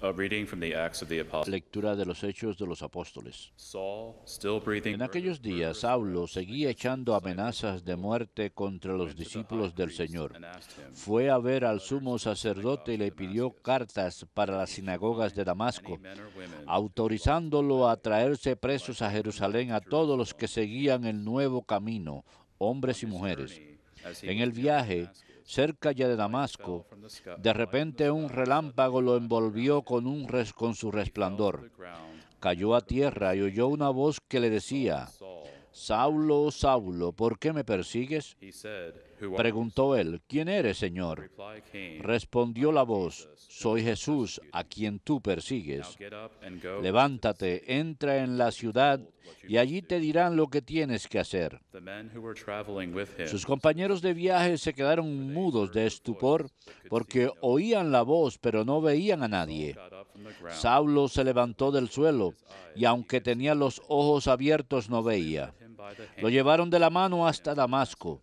A reading from the Acts of the Apostles. Lectura de los Hechos de los Apóstoles. Saul, still breathing En aquellos días, Saulo seguía echando amenazas de muerte contra los discípulos del Señor. Fue a ver al sumo sacerdote y le pidió cartas para las sinagogas de Damasco, autorizándolo a traerse presos a Jerusalén a todos los que seguían el nuevo camino, hombres y mujeres. En el viaje, cerca ya de Damasco, de repente un relámpago lo envolvió con su resplandor. Cayó a tierra y oyó una voz que le decía: Saulo, Saulo, ¿por qué me persigues? Preguntó él: ¿Quién eres, Señor? Respondió la voz: Soy Jesús, a quien tú persigues. Levántate, entra en la ciudad, y allí te dirán lo que tienes que hacer. Sus compañeros de viaje se quedaron mudos de estupor, porque oían la voz, pero no veían a nadie. Saulo se levantó del suelo, y aunque tenía los ojos abiertos, no veía. Lo llevaron de la mano hasta Damasco.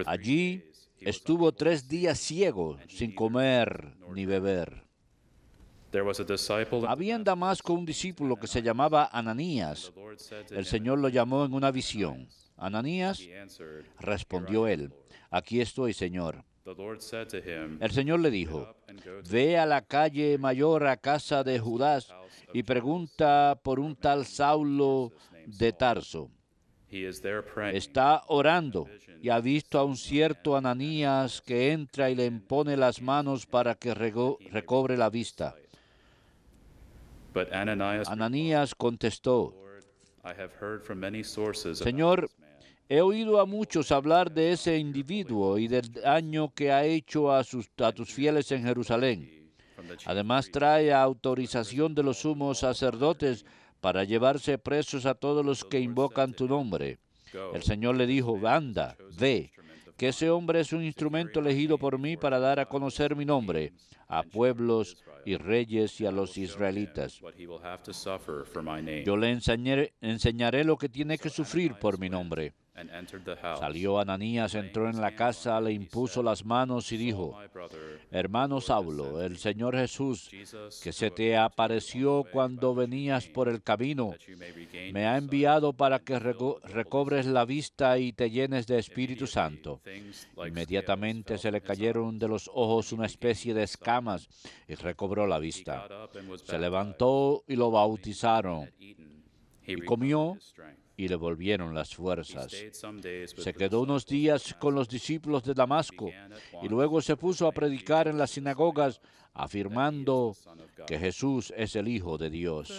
Allí estuvo 3 días ciego, sin comer ni beber. Había en Damasco un discípulo que se llamaba Ananías. El Señor lo llamó en una visión. Ananías, respondió él: Aquí estoy, Señor. El Señor le dijo: Ve a la calle mayor, a casa de Judas, y pregunta por un tal Saulo de Tarso. Está orando y ha visto a un cierto Ananías que entra y le impone las manos para que recobre la vista. Ananías contestó: Señor, he oído a muchos hablar de ese individuo y del daño que ha hecho a tus fieles en Jerusalén. Además trae autorización de los sumos sacerdotes para llevarse presos a todos los que invocan tu nombre. El Señor le dijo: Anda, ve, que ese hombre es un instrumento elegido por mí para dar a conocer mi nombre a pueblos y reyes y a los israelitas. Yo le enseñaré lo que tiene que sufrir por mi nombre. Salió Ananías, entró en la casa, le impuso las manos y dijo: Hermano Saulo, el Señor Jesús, que se te apareció cuando venías por el camino, me ha enviado para que recobres la vista y te llenes de Espíritu Santo. Inmediatamente se le cayeron de los ojos una especie de escamas y recobró la vista. Se levantó y lo bautizaron, y comió, y le volvieron las fuerzas. Se quedó unos días con los discípulos de Damasco y luego se puso a predicar en las sinagogas, afirmando que Jesús es el Hijo de Dios.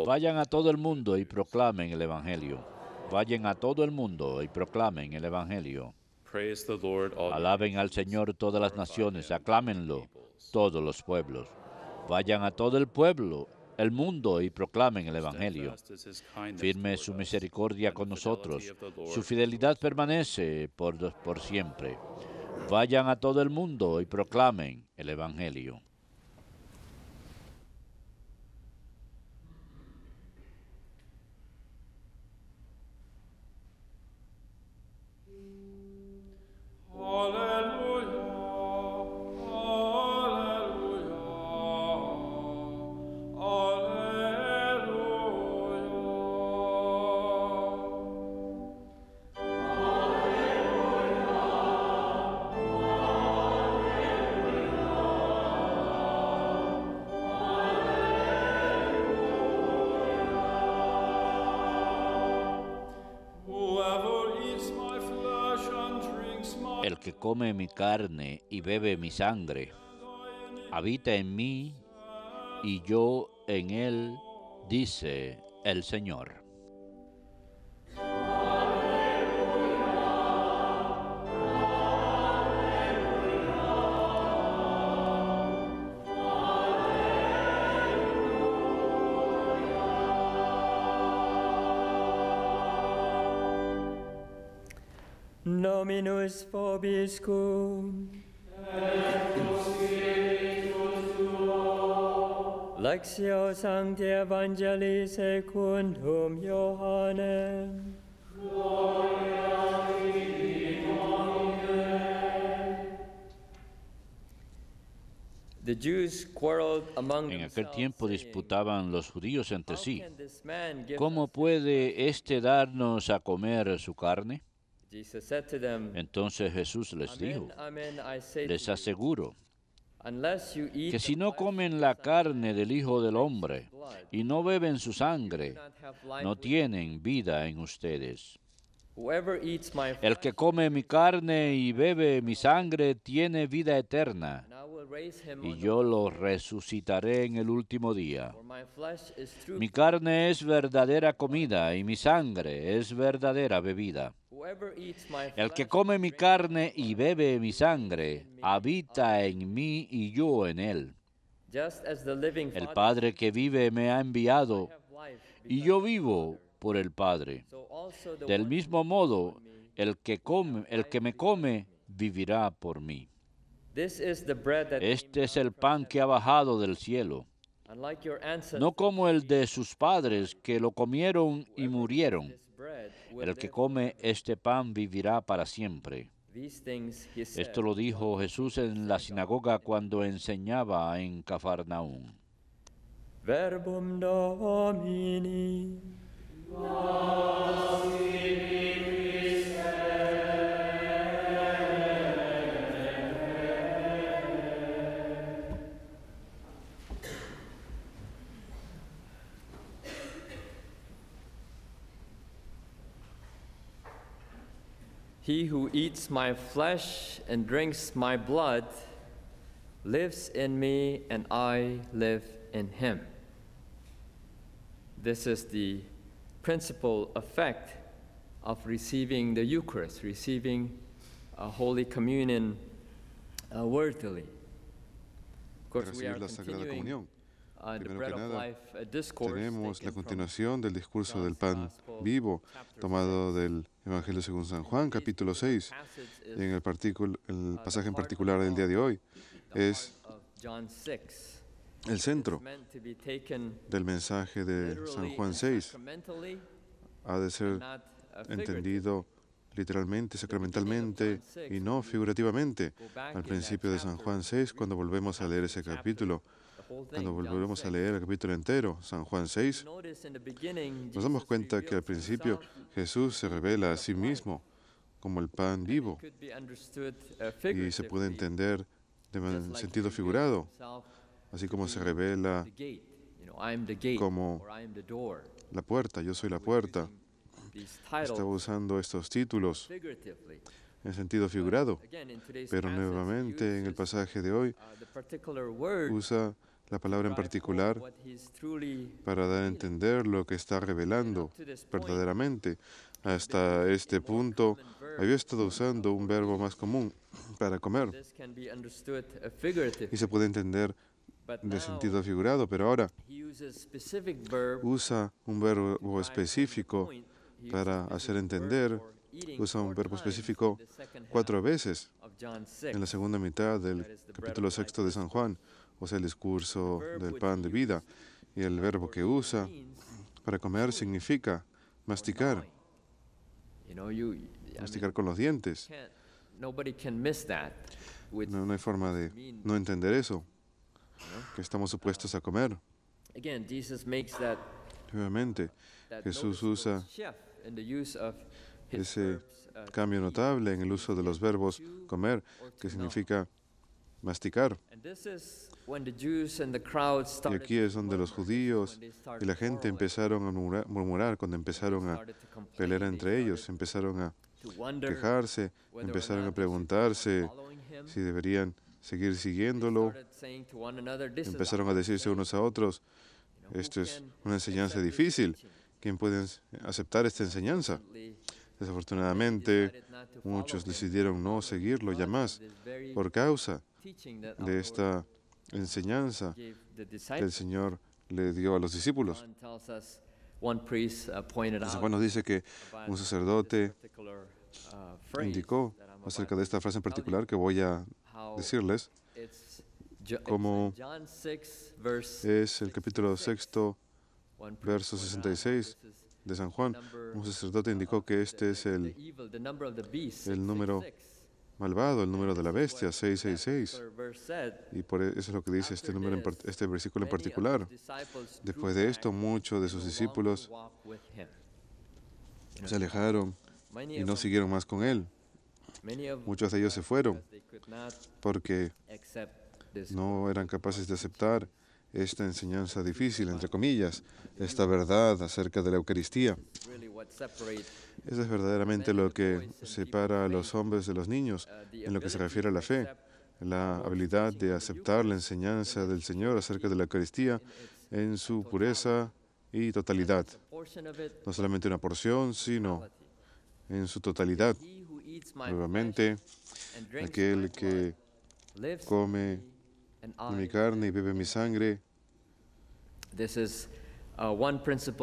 Vayan a todo el mundo y proclamen el Evangelio. Vayan a todo el mundo y proclamen el Evangelio. Alaben al Señor todas las naciones, aclámenlo todos los pueblos. Vayan a todo el mundo y proclamen el Evangelio. Firme es su misericordia con nosotros, su fidelidad permanece por siempre. Vayan a todo el mundo y proclamen el Evangelio. El que come mi carne y bebe mi sangre, habita en mí y yo en él, dice el Señor. Dominus vobiscum. Et spiritus tuo. Lectio Sancti Evangelii secundum Johannem. The Jews quarreled among En aquel themselves, tiempo saying, disputaban los judíos entre "How sí. can this man give ¿Cómo us puede éste darnos a comer su carne? Jesus said to them, Entonces Jesús les dijo, Amen, I say les to you, aseguro unless you eat que the si no flesh comen la carne del Hijo del Hombre y no beben su you do sangre, not have life no within you. tienen vida en ustedes. Whoever eats my El flesh, que come mi carne y bebe mi sangre tiene vida eterna, and I will raise him y on the yo last lo day. resucitaré en el último día. For my flesh is true Mi food. carne es verdadera comida y mi sangre es verdadera bebida. Whoever eats my El que flesh come and mi drinks carne my y blood bebe mi abides sangre in me, habita I en mí y yo en él. just as the living El Father Padre que vive me ha enviado I have life y because yo of the vivo Father. por el Padre. So also the Del one mismo who modo, feeds on me el que come vivirá por mí. This is the bread that Este came es down el from pan que ha heaven. bajado del cielo, Unlike your ancestors, no como el de sus padres que lo comieron y whoever murieron. eats this bread will El que live come forever. este pan vivirá para siempre. These things he said Esto lo dijo while Jesús teaching en the la synagogue sinagoga in cuando enseñaba en Cafarnaúm. Verbum Domini. He who eats my flesh and drinks my blood lives in me, and I live in him. This is the principal effect of receiving the Eucharist, receiving Holy Communion worthily. Of course, we are recibir la Sagrada continuing Comunión. the Primero Bread que of nada, Life discourse Tenemos la taken from continuación del discurso del John's pan Gospel, vivo, chapter tomado 6. del Evangelio según San Juan, capítulo 6. Passage is Y en el the pasaje en heart of particular del día de hoy the es heart of John 6. el centro It's meant to be taken del mensaje de San literally Juan and 6. sacramentally, Ha de ser not figuratively. entendido literalmente, sacramentalmente y no figurativamente. Al principio de San Juan 6, cuando volvemos a leer ese capítulo, cuando volvemos a leer el capítulo entero, San Juan 6, nos damos cuenta que al principio Jesús se revela a sí mismo como el pan vivo y se puede entender en sentido figurado, así como se revela como la puerta, yo soy la puerta. Estaba usando estos títulos en sentido figurado, pero nuevamente en el pasaje de hoy usa la palabra en particular para dar a entender lo que está revelando verdaderamente. Hasta este punto había estado usando un verbo más común para comer y se puede entender de sentido figurado, pero ahora usa un verbo específico para hacer entender, usa un verbo específico 4 veces en la segunda mitad del capítulo 6 de San Juan, o sea, el discurso del pan de vida. Y el verbo que usa para comer significa masticar, masticar con los dientes. No hay forma de no entender eso, que estamos supuestos a comer. Nuevamente, Jesús usa ese cambio notable en el uso de los verbos comer, que significa masticar. Y aquí es donde los judíos y la gente empezaron a murmurar, cuando empezaron a pelear entre ellos, empezaron a quejarse, empezaron a preguntarse si deberían seguir siguiéndolo, empezaron a decirse unos a otros, esto es una enseñanza difícil, ¿quién puede aceptar esta enseñanza? Desafortunadamente, muchos decidieron no seguirlo ya más por causa de esta enseñanza que el Señor le dio a los discípulos. San Juan nos dice que un sacerdote indicó acerca de esta frase en particular que voy a decirles, como John 6, verse es el capítulo 6, verso 66 de San Juan. Un sacerdote indicó que este es el número malvado, el número de la bestia, 666. Y por eso es lo que dice este versículo en particular. Después de esto, muchos de sus discípulos se alejaron y no siguieron más con él. Muchos de ellos se fueron porque no eran capaces de aceptar esta enseñanza difícil, entre comillas, esta verdad acerca de la Eucaristía. Eso es verdaderamente lo que separa a los hombres de los niños en lo que se refiere a la fe, la habilidad de aceptar la enseñanza del Señor acerca de la Eucaristía en su pureza y totalidad. No solamente una porción, sino en su totalidad. Nuevamente, aquel que come mi carne y bebe mi sangre,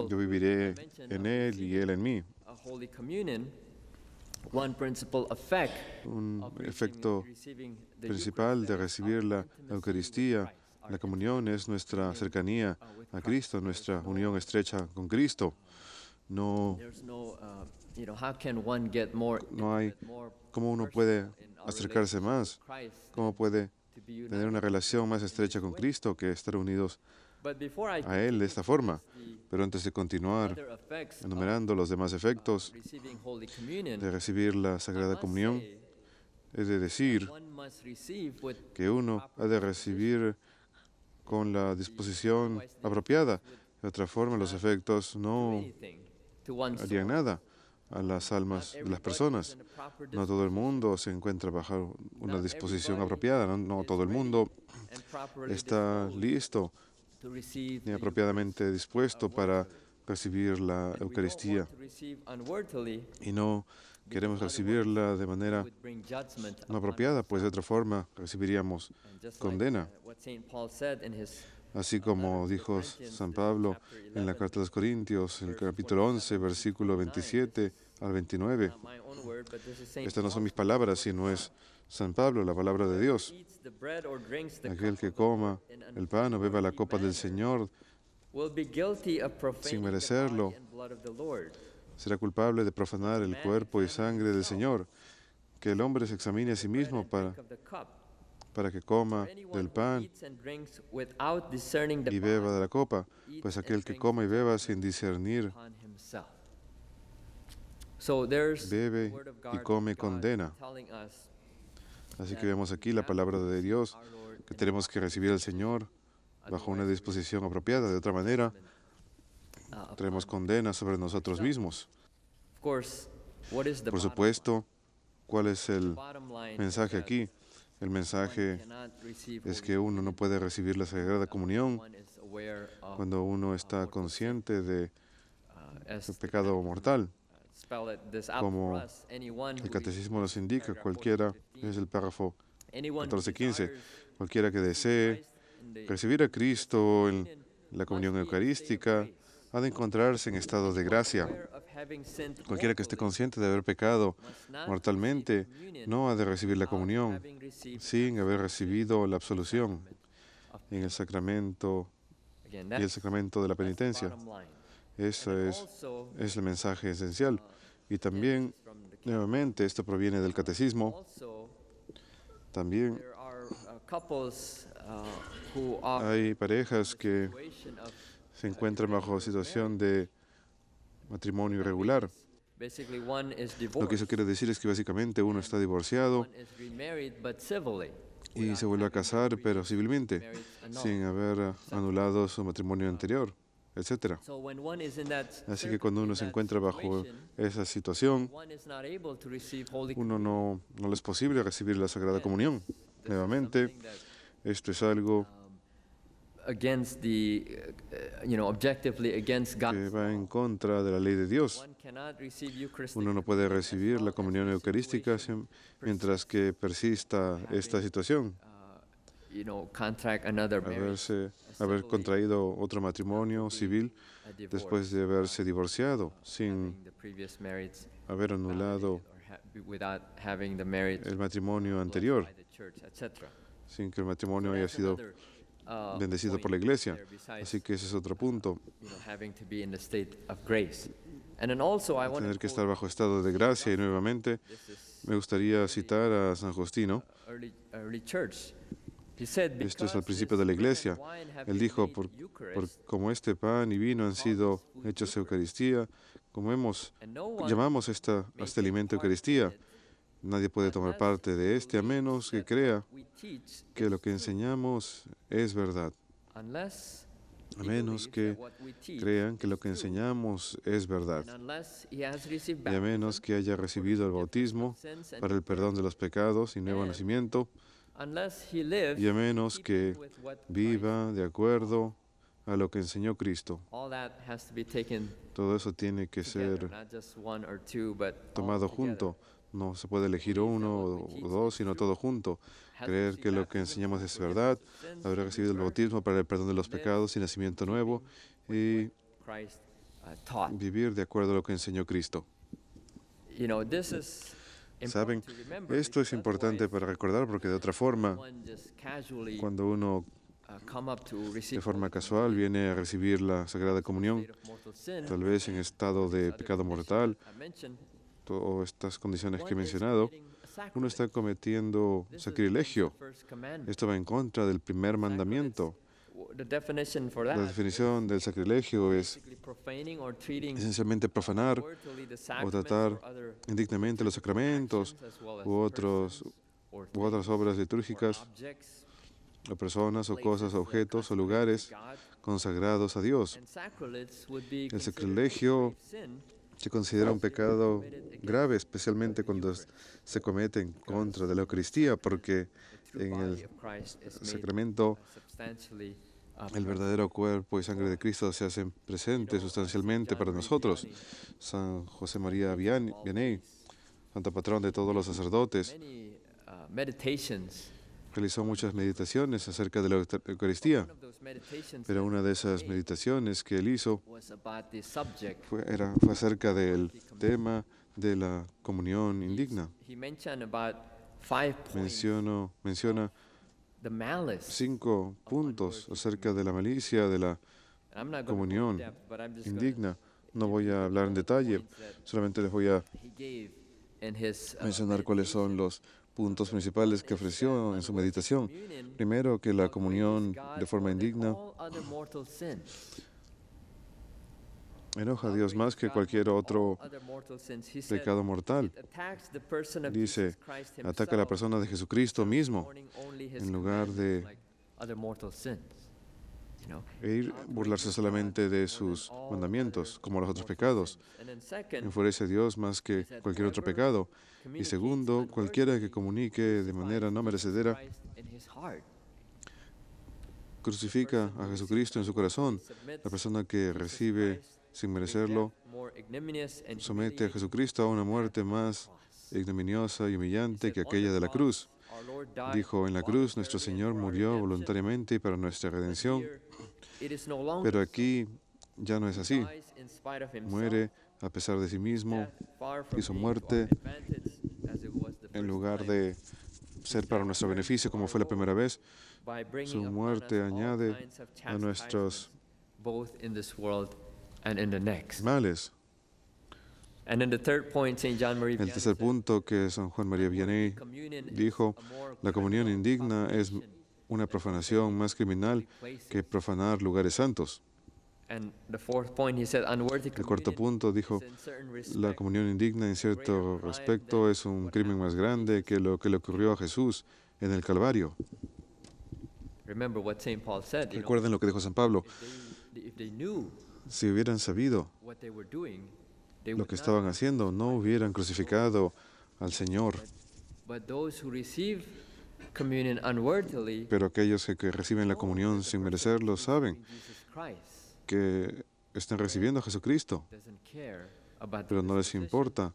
yo viviré en él y él en mí. Un efecto principal de recibir la Eucaristía, la comunión, es nuestra cercanía a Cristo, nuestra unión estrecha con Cristo. No hay cómo uno puede acercarse más, cómo puede tener una relación más estrecha con Cristo que estar unidos a Él de esta forma. Pero antes de continuar enumerando los demás efectos de recibir la Sagrada Comunión, es de decir que uno ha de recibir con la disposición apropiada. De otra forma, los efectos no harían nada a las almas de las personas. No todo el mundo se encuentra bajo una disposición apropiada, no todo el mundo está listo ni apropiadamente dispuesto para recibir la Eucaristía. Y no queremos recibirla de manera no apropiada, pues de otra forma recibiríamos condena. Así como dijo San Pablo en la carta de los Corintios, en el capítulo 11, versículo 27 al 29. Estas no son mis palabras, sino es San Pablo, la palabra de Dios. Aquel que coma el pan o beba la copa del Señor sin merecerlo será culpable de profanar el cuerpo y sangre del Señor. Que el hombre se examine a sí mismo para que coma del pan y beba de la copa, pues aquel que coma y beba sin discernir, bebe y come condena. Así que vemos aquí la palabra de Dios, que tenemos que recibir al Señor bajo una disposición apropiada. De otra manera, traemos condena sobre nosotros mismos. Por supuesto, ¿cuál es el mensaje aquí? El mensaje es que uno no puede recibir la Sagrada Comunión cuando uno está consciente de su pecado mortal. Como el Catecismo nos indica, cualquiera, es el párrafo 14:15, cualquiera que desee recibir a Cristo en la comunión eucarística ha de encontrarse en estado de gracia. Cualquiera que esté consciente de haber pecado mortalmente no ha de recibir la comunión sin haber recibido la absolución en el sacramento y el sacramento de la penitencia. Ese es el mensaje esencial. Y también, nuevamente, esto proviene del Catecismo. También hay parejas que se encuentran bajo situación de matrimonio irregular. Lo que eso quiere decir es que básicamente uno está divorciado y se vuelve a casar, pero civilmente, sin haber anulado su matrimonio anterior, etc. Así que cuando uno se encuentra bajo esa situación, uno no le es posible recibir la Sagrada Comunión. Nuevamente, esto es algo que va en contra de la ley de Dios. Uno no puede recibir la comunión eucarística mientras que persista esta situación. Haber contraído otro matrimonio civil después de haberse divorciado, sin haber anulado el matrimonio anterior. sin que el matrimonio haya sido bendecido por la iglesia. Así que ese es otro punto. Tener que estar bajo estado de gracia. Y nuevamente me gustaría citar a San Justino. Esto es al principio de la iglesia. Él dijo, como este pan y vino han sido hechos Eucaristía, como llamamos este alimento Eucaristía, nadie puede tomar parte de este a menos que crea que lo que enseñamos es verdad. A menos que crean que lo que enseñamos es verdad. Y a menos que haya recibido el bautismo para el perdón de los pecados y nuevo nacimiento. Y a menos que viva de acuerdo a lo que enseñó Cristo. Todo eso tiene que ser tomado junto. No se puede elegir uno o dos, sino todo junto. Creer que lo que enseñamos es verdad, haber recibido el bautismo para el perdón de los pecados y nacimiento nuevo, y vivir de acuerdo a lo que enseñó Cristo. ¿Saben? Esto es importante para recordar porque de otra forma, cuando uno de forma casual viene a recibir la Sagrada Comunión, tal vez en estado de pecado mortal, o estas condiciones que he mencionado, uno está cometiendo sacrilegio. Esto va en contra del primer mandamiento. La definición del sacrilegio es esencialmente profanar o tratar indignamente los sacramentos u otras obras litúrgicas, o personas o cosas, objetos o lugares consagrados a Dios. El sacrilegio se considera un pecado grave, especialmente cuando se comete en contra de la Eucaristía, porque en el sacramento el verdadero cuerpo y sangre de Cristo se hacen presentes sustancialmente para nosotros. San José María Vianney, santo patrón de todos los sacerdotes, realizó muchas meditaciones acerca de la Eucaristía, pero una de esas meditaciones que él hizo fue acerca del tema de la comunión indigna. Menciona 5 puntos acerca de la malicia de la comunión indigna. No voy a hablar en detalle, solamente les voy a mencionar cuáles son los puntos principales que ofreció en su meditación. Primero, que la comunión de forma indigna enoja a Dios más que cualquier otro pecado mortal. Dice, ataca a la persona de Jesucristo mismo en lugar de burlarse solamente de sus mandamientos, como los otros pecados. Enfurece a Dios más que cualquier otro pecado. Y segundo, cualquiera que comunique de manera no merecedera crucifica a Jesucristo en su corazón. La persona que recibe sin merecerlo somete a Jesucristo a una muerte más ignominiosa y humillante que aquella de la cruz. Dijo, en la cruz nuestro Señor murió voluntariamente para nuestra redención, pero aquí ya no es así. Muere a pesar de sí mismo y su muerte, en lugar de ser para nuestro beneficio como fue la primera vez, su muerte añade a nuestros males. El tercer punto que San Juan María Vianney dijo, la comunión indigna es una profanación más criminal que profanar lugares santos. El cuarto punto dijo, la comunión indigna en cierto respecto es un crimen más grande que lo que le ocurrió a Jesús en el Calvario. Recuerden lo que dijo San Pablo. Si hubieran sabido lo que estaban haciendo, no hubieran crucificado al Señor. Pero aquellos que reciben la comunión sin merecerlo saben que están recibiendo a Jesucristo, pero no les importa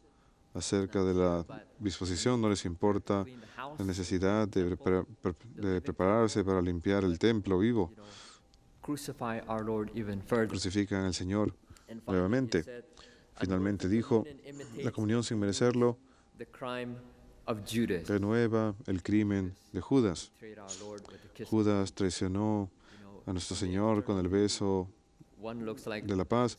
acerca de la disposición, no les importa la necesidad de prepararse para limpiar el templo vivo. Crucifican al Señor nuevamente. Finalmente dijo, la comunión sin merecerlo of Judas. renueva el crimen de Judas. Betrayed our Lord with a kiss. Judas traicionó You know, a nuestro Señor con el beso one looks like de la paz.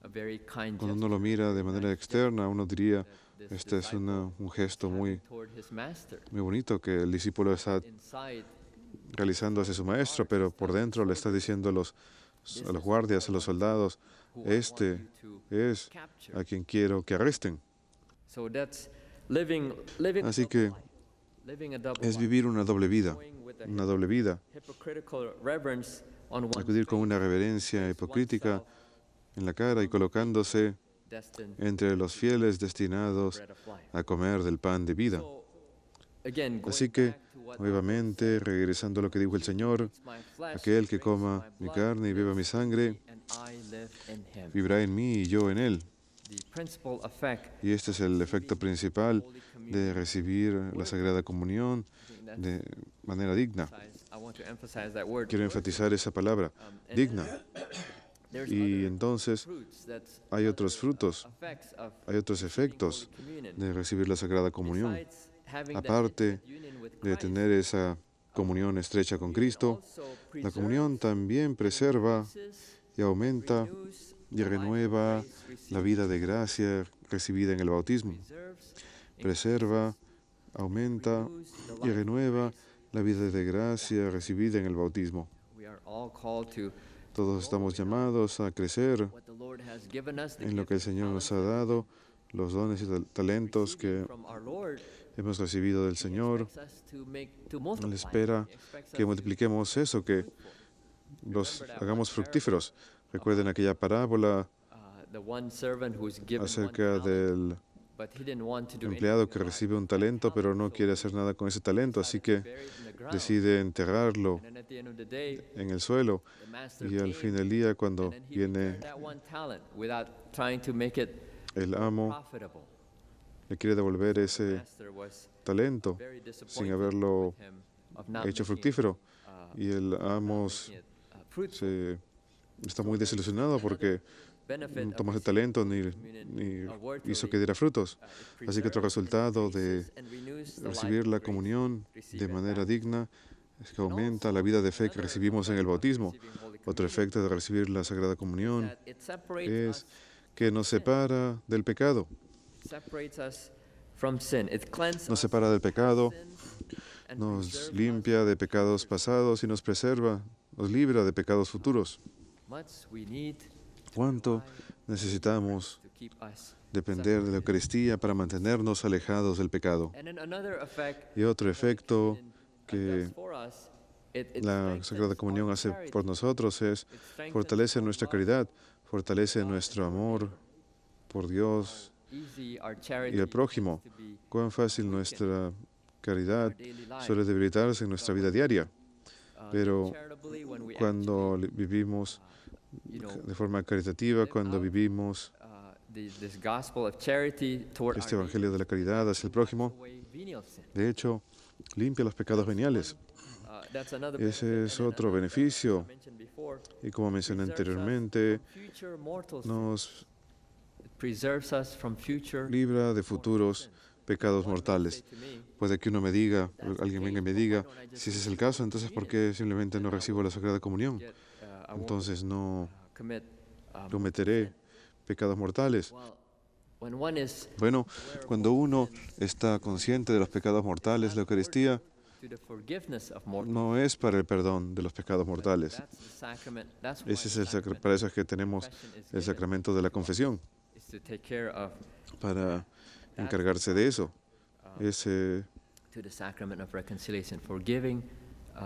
a very kind Cuando uno lo gesture, mira de very manera nice externa, uno diría, that this este es disciple un gesto is having muy, toward his master. muy bonito que el discípulo está Inside, realizando hacia su maestro, pero por dentro le está diciendo a los guardias, a los soldados, who I want este you to es capture. a quien quiero que arresten. So that's living a Así double que life, living a double es life, vivir una doble vida, going with a una doble vida, hypocritical reverence on one acudir con una face, reverencia place hipocrítica oneself en la cara y colocándose destined entre los fieles destinados bread of life. a comer del pan de vida. So, again, Así going que, back to what nuevamente, regresando a lo que dijo el Señor, eats my flesh, aquel que drinks coma my mi blood, carne y beba mi lives sangre, in me, and I live in him. vivirá en mí y yo en él. The principal effect Y este es el efecto principal Holy de Communion. recibir la Sagrada Comunión I think that's de manera digna. I want to emphasize that word. Quiero enfatizar esa palabra, And digna. there's Y other entonces fruits, that's hay otros frutos, effects of hay otros efectos Holy Communion. de recibir la Sagrada Comunión. Besides having that Aparte intimate union with de Christ, tener esa comunión estrecha con Cristo, also la comunión también preserva preserves, y aumenta renews y the life renueva of grace received. la vida de gracia recibida en el bautismo. Preserves, Preserva, aumenta renews the y life of renueva grace. la vida de gracia recibida en el bautismo. We are all called to Todos estamos llamados a crecer what the Lord has given us, the en lo que el gifts and Señor nos ha talents dado, los dones y talentos receiving que from our Lord. hemos recibido del He Señor. expects us to multiply. Él espera He expects us que to multipliquemos eso, que los hagamos fructíferos. Recuerden aquella parábola the one servant who's given acerca one talent, del but he didn't want to do empleado anything que about recibe un that talento, pero no talent, quiere so hacer nada con ese talento, he así decided que to bury it in the ground. decide enterrarlo And then at the end of the day, en el suelo. the master Y al came, fin del día, cuando and then he viene returned that one talent without trying to make it el amo, profitable. le quiere devolver The ese master was talento very sin disappointed haberlo with him of not hecho making, fructífero. uh, Y el amo making it, fruitful. está muy desilusionado porque Benefit no of tomó ese receiving talento Holy Communion, ni worthily, hizo que diera frutos. it Así que otro preserves, resultado de increases, and renews the life recibir of la grace comunión received de at manera baptism. digna es que And aumenta also, la vida de fe que another recibimos en el effect of bautismo. receiving Holy Otro Communion efecto de recibir la Sagrada is Comunión that it separates es us que nos separa del pecado. separates us from sin. It cleanses Nos us separa del pecado, from sin and nos preserves limpia us de pecados pasados y nos preserva, nos libra de pecados futuros. much we need ¿Cuánto necesitamos to keep us depender de la Eucaristía para mantenernos alejados del pecado? And then another effect Y otro efecto Communion que does for us, it la strengthens Sagrada Comunión our hace charity. por nosotros es It strengthens fortalece our nuestra love, caridad, fortalece nuestro amor por Dios easy our y charity el prójimo. to be Cuán fácil nuestra caridad our daily life. suele debilitarse en nuestra vida diaria, pero Charitably, when we cuando vivimos you know, de forma caritativa, cuando vivimos this gospel of charity toward este our Evangelio de la caridad hacia el prójimo, away venial sin. de hecho, limpia los pecados veniales. That's another Ese benefit. es And then otro another beneficio. I mentioned before, Y como mencioné preserves us anteriormente, from future mortal sin. nos It preserves us from future libra de futuros sins. pecados One would mortales. say to me, Puede que uno me diga, "That's the alguien venga y me case, diga, why don't I just si ese es el receive caso, the entonces ¿por communion? qué simplemente no Then I recibo won't la Sagrada Comunión? I won't, Entonces no commit, cometeré pecados mortales. Well, when one is Bueno, aware of cuando mortal uno sins, está consciente de los pecados mortales, la Eucaristía to the forgiveness of mortal no es para el perdón de los pecados mortales. That's the sacrament. That's why Ese es the el sacrament para eso es que tenemos confession is el given, sacramento de la confesión, is to take care of para encargarse de eso. Ese, to the sacrament of reconciliation, forgiving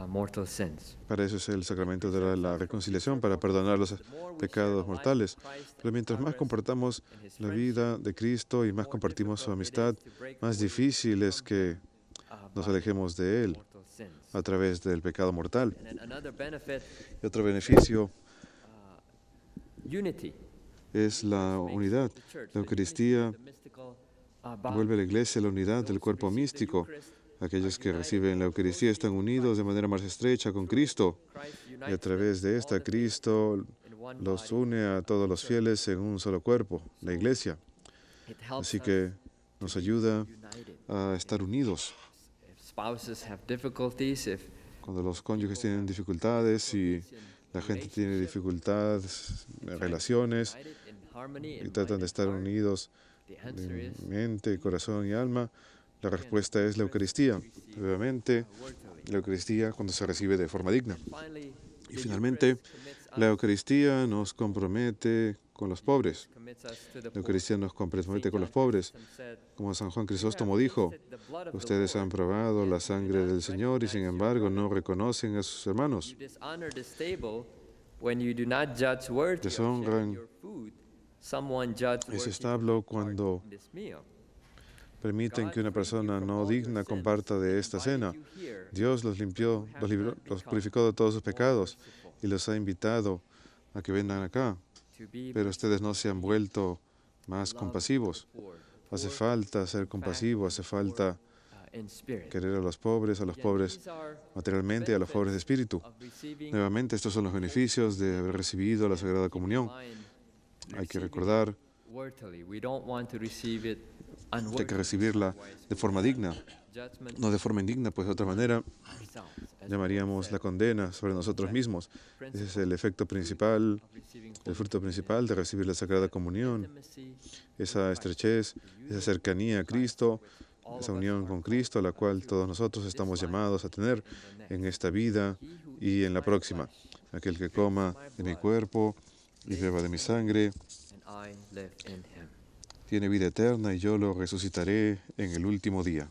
mortal sins. para eso es el sacramento de la reconciliación, para perdonar los The more we share pecados the life of mortales. Christ Pero mientras más progress compartamos in his la friendship, vida de Cristo y más more compartimos su difficult it amistad, is to break más away difícil es from que nos by alejemos de Él mortal sins. a través del pecado mortal. And then another benefit, Y otro beneficio unity. es la Makes unidad. the church, La the Eucaristía unity of the mystical, body. vuelve a la iglesia la unidad Those del who cuerpo receive the místico. Eucharist Aquellos que are reciben la united Eucaristía están unidos de manera más estrecha con Cristo. Christ Y a unites través de them, esta, all the faithful, Cristo in one los body. une a todos los fieles en un solo cuerpo, la iglesia. It helps Así us que to nos ayuda a estar unidos. Cuando los cónyuges tienen dificultades y la gente tiene dificultades en relaciones y tratan de estar unidos en mente, corazón y alma, la respuesta es la Eucaristía. Obviamente, la Eucaristía cuando se recibe de forma digna. Y finalmente, la Eucaristía nos compromete con los pobres. La Eucaristía nos compromete con los pobres. Como San Juan Crisóstomo dijo, ustedes han probado la sangre del Señor y sin embargo no reconocen a sus hermanos. Deshonran ese establo cuando permiten que una persona no digna comparta de esta cena. Dios los limpió, los libró, los purificó de todos sus pecados y los ha invitado a que vengan acá. Pero ustedes no se han vuelto más compasivos. Hace falta ser compasivo, hace falta querer a los pobres materialmente y a los pobres de espíritu. Nuevamente, estos son los beneficios de haber recibido la Sagrada Comunión. Hay que recordar que hay que recibirla de forma digna, no de forma indigna, pues de otra manera llamaríamos la condena sobre nosotros mismos. Ese es el efecto principal, el fruto principal de recibir la Sagrada Comunión, esa estrechez, esa cercanía a Cristo, esa unión con Cristo, a la cual todos nosotros estamos llamados a tener en esta vida y en la próxima. Aquel que coma de mi cuerpo y beba de mi sangre tiene vida eterna y yo lo resucitaré en el último día.